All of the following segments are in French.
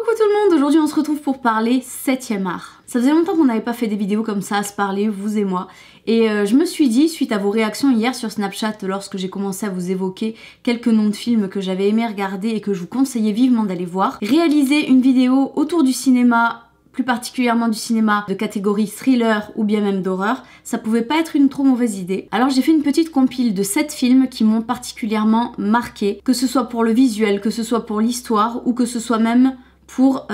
Coucou tout le monde, aujourd'hui on se retrouve pour parler 7e art. Ça faisait longtemps qu'on n'avait pas fait des vidéos comme ça à se parler, vous et moi. Et je me suis dit, suite à vos réactions hier sur Snapchat lorsque j'ai commencé à vous évoquer quelques noms de films que j'avais aimé regarder et que je vous conseillais vivement d'aller voir, réaliser une vidéo autour du cinéma, plus particulièrement du cinéma de catégorie thriller ou bien même d'horreur, ça pouvait pas être une trop mauvaise idée. Alors j'ai fait une petite compile de 7 films qui m'ont particulièrement marqué, que ce soit pour le visuel, que ce soit pour l'histoire ou que ce soit même pour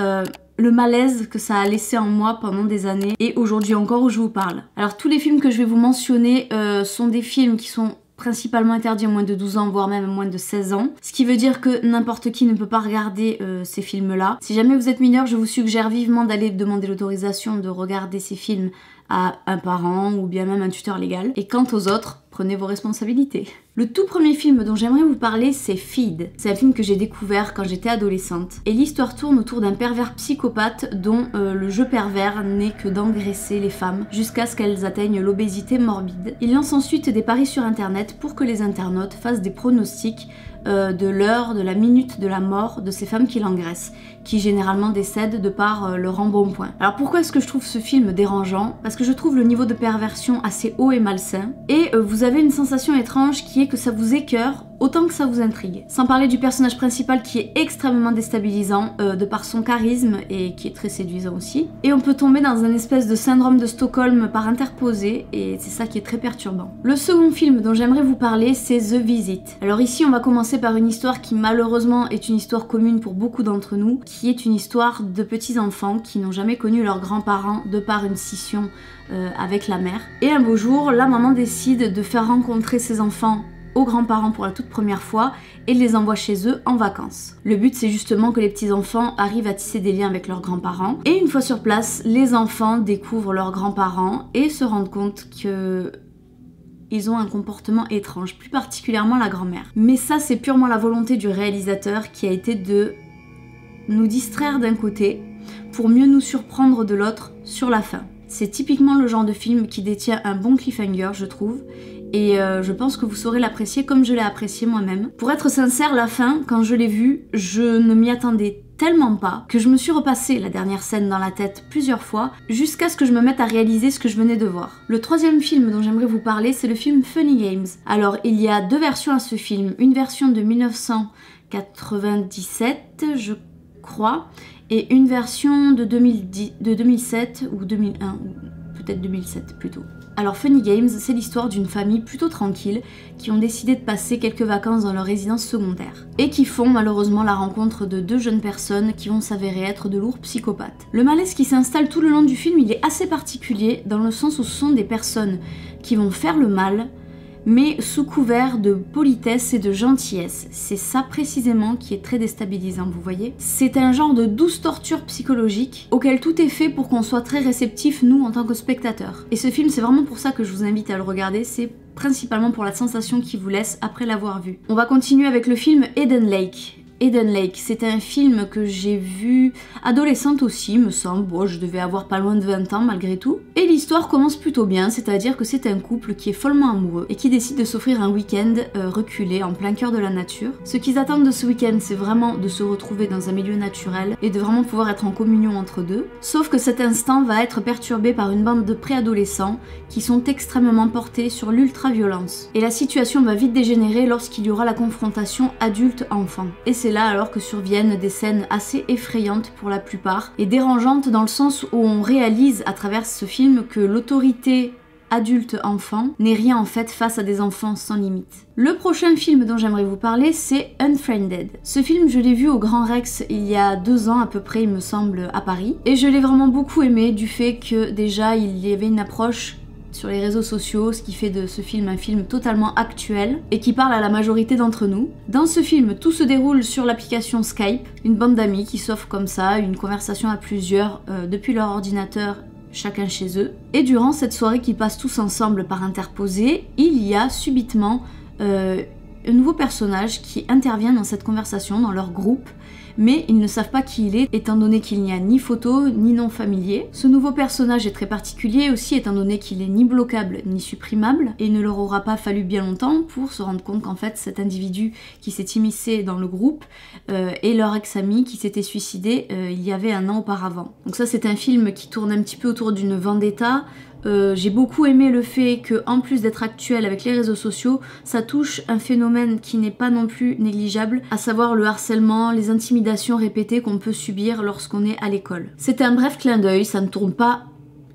le malaise que ça a laissé en moi pendant des années et aujourd'hui encore où je vous parle. Alors tous les films que je vais vous mentionner sont des films qui sont principalement interdits à moins de 12 ans, voire même à moins de 16 ans. Ce qui veut dire que n'importe qui ne peut pas regarder ces films-là. Si jamais vous êtes mineur, je vous suggère vivement d'aller demander l'autorisation de regarder ces films à un parent ou bien même un tuteur légal. Et quant aux autres, prenez vos responsabilités. Le tout premier film dont j'aimerais vous parler, c'est Feed. C'est un film que j'ai découvert quand j'étais adolescente. Et l'histoire tourne autour d'un pervers psychopathe dont le jeu pervers n'est que d'engraisser les femmes jusqu'à ce qu'elles atteignent l'obésité morbide. Il lance ensuite des paris sur internet pour que les internautes fassent des pronostics de l'heure, de la minute de la mort de ces femmes qu'il engraisse, qui généralement décèdent de par leur embonpoint. Alors pourquoi est-ce que je trouve ce film dérangeant? Parce que je trouve le niveau de perversion assez haut et malsain, et vous avez une sensation étrange qui est que ça vous écœure autant que ça vous intrigue. Sans parler du personnage principal qui est extrêmement déstabilisant de par son charisme et qui est très séduisant aussi. Et on peut tomber dans un espèce de syndrome de Stockholm par interposé et c'est ça qui est très perturbant. Le second film dont j'aimerais vous parler, c'est The Visit. Alors ici on va commencer par une histoire qui malheureusement est une histoire commune pour beaucoup d'entre nous, qui est une histoire de petits enfants qui n'ont jamais connu leurs grands-parents de par une scission avec la mère. Et un beau jour, la maman décide de faire rencontrer ses enfants aux grands-parents pour la toute première fois et les envoie chez eux en vacances. Le but c'est justement que les petits-enfants arrivent à tisser des liens avec leurs grands-parents et une fois sur place, les enfants découvrent leurs grands-parents et se rendent compte que ils ont un comportement étrange, plus particulièrement la grand-mère. Mais ça c'est purement la volonté du réalisateur qui a été de nous distraire d'un côté pour mieux nous surprendre de l'autre sur la fin. C'est typiquement le genre de film qui détient un bon cliffhanger, je trouve, et je pense que vous saurez l'apprécier comme je l'ai apprécié moi-même. Pour être sincère, la fin, quand je l'ai vue, je ne m'y attendais tellement pas que je me suis repassé la dernière scène dans la tête plusieurs fois jusqu'à ce que je me mette à réaliser ce que je venais de voir. Le troisième film dont j'aimerais vous parler, c'est le film Funny Games. Alors, il y a deux versions à ce film. Une version de 1997, je crois, et une version de 2007 ou 2001, ou peut-être 2007 plutôt. Alors Funny Games, c'est l'histoire d'une famille plutôt tranquille qui ont décidé de passer quelques vacances dans leur résidence secondaire et qui font malheureusement la rencontre de deux jeunes personnes qui vont s'avérer être de lourds psychopathes. Le malaise qui s'installe tout le long du film, il est assez particulier dans le sens où ce sont des personnes qui vont faire le mal mais sous couvert de politesse et de gentillesse. C'est ça précisément qui est très déstabilisant, vous voyez. C'est un genre de douce torture psychologique auquel tout est fait pour qu'on soit très réceptif, nous, en tant que spectateurs. Et ce film, c'est vraiment pour ça que je vous invite à le regarder, c'est principalement pour la sensation qu'il vous laisse après l'avoir vu. On va continuer avec le film Eden Lake. Eden Lake, c'est un film que j'ai vu adolescente aussi, me semble. Bon, je devais avoir pas loin de 20 ans malgré tout. Et l'histoire commence plutôt bien, c'est-à-dire que c'est un couple qui est follement amoureux et qui décide de s'offrir un week-end reculé en plein cœur de la nature. Ce qu'ils attendent de ce week-end, c'est vraiment de se retrouver dans un milieu naturel et de vraiment pouvoir être en communion entre deux. Sauf que cet instant va être perturbé par une bande de préadolescents qui sont extrêmement portés sur l'ultra-violence. Et la situation va vite dégénérer lorsqu'il y aura la confrontation adulte-enfant. Et c'est là alors que surviennent des scènes assez effrayantes pour la plupart et dérangeantes dans le sens où on réalise à travers ce film que l'autorité adulte-enfant n'est rien en fait face à des enfants sans limite. Le prochain film dont j'aimerais vous parler, c'est Unfriended. Ce film, je l'ai vu au Grand Rex il y a 2 ans à peu près, il me semble, à Paris. Et je l'ai vraiment beaucoup aimé du fait que déjà il y avait une approche sur les réseaux sociaux, ce qui fait de ce film un film totalement actuel et qui parle à la majorité d'entre nous. Dans ce film, tout se déroule sur l'application Skype, une bande d'amis qui s'offrent comme ça une conversation à plusieurs depuis leur ordinateur, chacun chez eux. Et durant cette soirée qu'ils passent tous ensemble par interposé, il y a subitement un nouveau personnage qui intervient dans cette conversation, dans leur groupe, mais ils ne savent pas qui il est, étant donné qu'il n'y a ni photo, ni nom familier. Ce nouveau personnage est très particulier aussi, étant donné qu'il est ni bloquable, ni supprimable, et il ne leur aura pas fallu bien longtemps pour se rendre compte qu'en fait cet individu qui s'est immiscé dans le groupe est leur ex-ami qui s'était suicidé il y avait un an auparavant. Donc ça c'est un film qui tourne un petit peu autour d'une vendetta. J'ai beaucoup aimé le fait que, en plus d'être actuel avec les réseaux sociaux, ça touche un phénomène qui n'est pas non plus négligeable, à savoir le harcèlement, les intimidations répétées qu'on peut subir lorsqu'on est à l'école. C'est un bref clin d'œil, ça ne tourne pas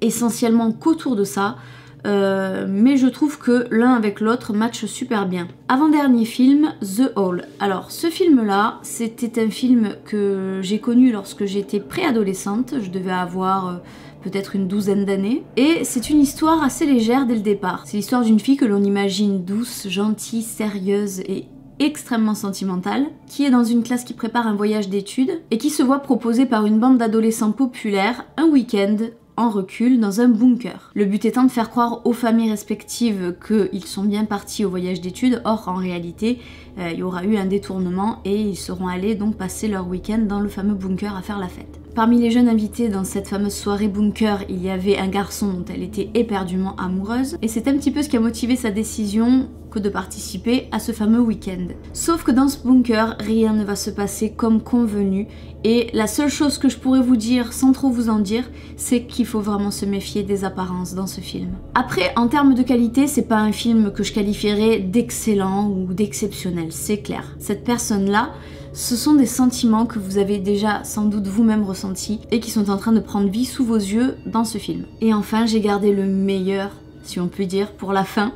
essentiellement qu'autour de ça, mais je trouve que l'un avec l'autre match super bien. Avant-dernier film, The Hall. Alors ce film-là, c'était un film que j'ai connu lorsque j'étais préadolescente, je devais avoir peut-être une douzaine d'années, et c'est une histoire assez légère dès le départ. C'est l'histoire d'une fille que l'on imagine douce, gentille, sérieuse et extrêmement sentimentale, qui est dans une classe qui prépare un voyage d'études et qui se voit proposer par une bande d'adolescents populaires un week-end en recul dans un bunker. Le but étant de faire croire aux familles respectives qu'ils sont bien partis au voyage d'études, or en réalité il y aura eu un détournement et ils seront allés donc passer leur week-end dans le fameux bunker à faire la fête. Parmi les jeunes invités dans cette fameuse soirée bunker, il y avait un garçon dont elle était éperdument amoureuse, et c'est un petit peu ce qui a motivé sa décision que de participer à ce fameux week-end. Sauf que dans ce bunker, rien ne va se passer comme convenu, et la seule chose que je pourrais vous dire, sans trop vous en dire, c'est qu'il faut vraiment se méfier des apparences dans ce film. Après, en termes de qualité, c'est pas un film que je qualifierais d'excellent ou d'exceptionnel, c'est clair. Cette personne-là, ce sont des sentiments que vous avez déjà sans doute vous-même ressentis et qui sont en train de prendre vie sous vos yeux dans ce film. Et enfin, j'ai gardé le meilleur, si on peut dire, pour la fin.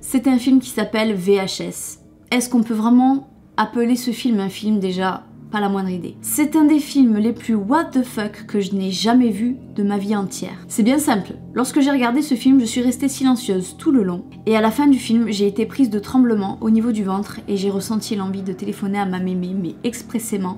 C'est un film qui s'appelle VHS. Est-ce qu'on peut vraiment appeler ce film un film déjà? Pas la moindre idée. C'est un des films les plus what the fuck que je n'ai jamais vu de ma vie entière. C'est bien simple. Lorsque j'ai regardé ce film, je suis restée silencieuse tout le long. Et à la fin du film, j'ai été prise de tremblements au niveau du ventre et j'ai ressenti l'envie de téléphoner à ma mémé, mais expressément,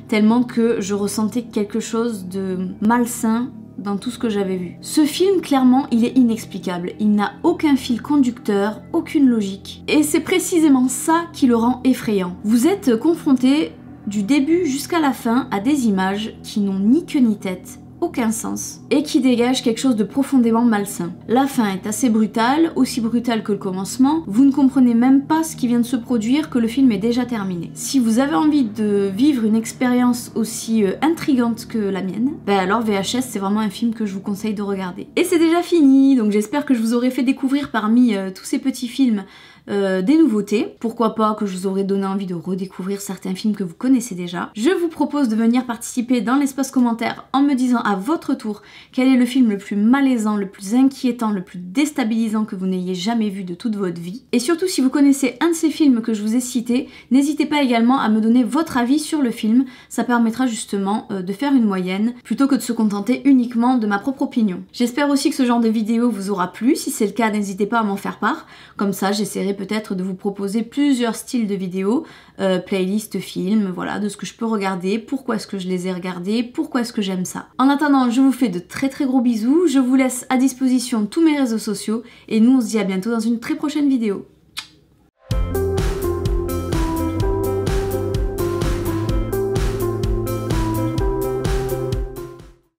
tellement que je ressentais quelque chose de malsain dans tout ce que j'avais vu. Ce film, clairement, il est inexplicable. Il n'a aucun fil conducteur, aucune logique. Et c'est précisément ça qui le rend effrayant. Vous êtes confronté du début jusqu'à la fin à des images qui n'ont ni queue ni tête, aucun sens, et qui dégagent quelque chose de profondément malsain. La fin est assez brutale, aussi brutale que le commencement, vous ne comprenez même pas ce qui vient de se produire que le film est déjà terminé. Si vous avez envie de vivre une expérience aussi intrigante que la mienne, ben alors VHS c'est vraiment un film que je vous conseille de regarder. Et c'est déjà fini, donc j'espère que je vous aurai fait découvrir parmi tous ces petits films des nouveautés. Pourquoi pas que je vous aurais donné envie de redécouvrir certains films que vous connaissez déjà. Je vous propose de venir participer dans l'espace commentaire en me disant à votre tour quel est le film le plus malaisant, le plus inquiétant, le plus déstabilisant que vous n'ayez jamais vu de toute votre vie. Et surtout si vous connaissez un de ces films que je vous ai cités, n'hésitez pas également à me donner votre avis sur le film, ça permettra justement de faire une moyenne plutôt que de se contenter uniquement de ma propre opinion. J'espère aussi que ce genre de vidéo vous aura plu, si c'est le cas n'hésitez pas à m'en faire part, comme ça j'essaierai peut-être de vous proposer plusieurs styles de vidéos, playlists, films, voilà, de ce que je peux regarder, pourquoi est-ce que je les ai regardés, pourquoi est-ce que j'aime ça. En attendant, je vous fais de très gros bisous, je vous laisse à disposition tous mes réseaux sociaux et nous on se dit à bientôt dans une très prochaine vidéo.